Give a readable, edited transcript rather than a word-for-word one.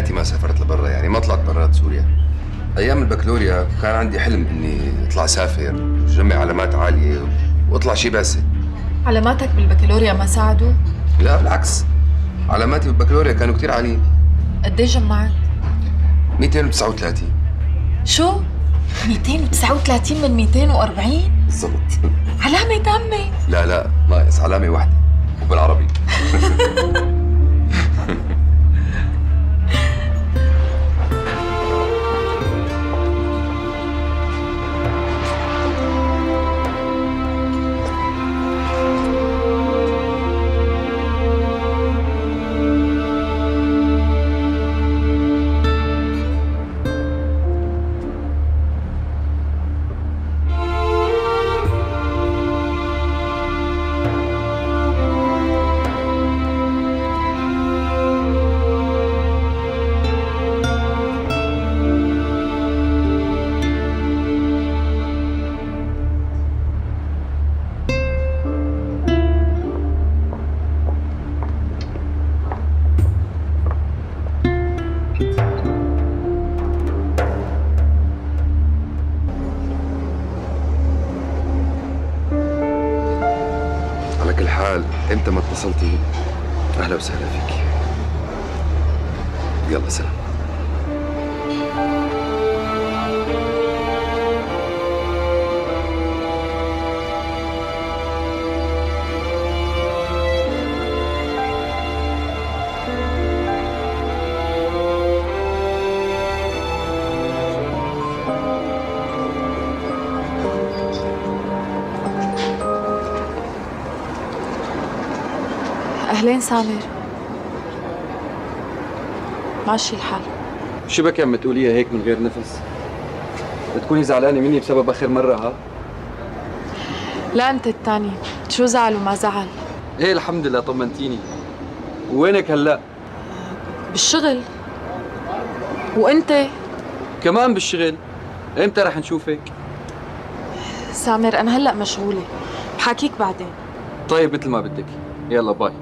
بحياتي ما سافرت لبرا، يعني ما طلعت برات سوريا. ايام البكالوريا كان عندي حلم اني اطلع سافر، جمع علامات عاليه واطلع شي بعثه. علاماتك بالبكالوريا ما ساعدوا؟ لا بالعكس، علاماتي بالبكالوريا كانوا كثير عاليين. قد ايه جمعت؟ 239. شو؟ 239 من 240؟ بالضبط. علامة تامة. لا ناقص علامه واحده وبالعربي. على كل حال انت ما اتصلتي، اهلا وسهلا فيك. يلا سلام. أهلين سامر. ماشي الحال. شو بك عم تقوليها هيك من غير نفس؟ بتكوني زعلانة مني بسبب آخر مرة ها؟ لا أنت التاني، شو زعل وما زعل؟ ايه الحمد لله طمنتيني. وينك هلا؟ بالشغل. وأنت؟ كمان بالشغل؟ امتى رح نشوفك؟ سامر أنا هلأ مشغولة، بحاكيك بعدين. طيب مثل ما بدك، يلا باي.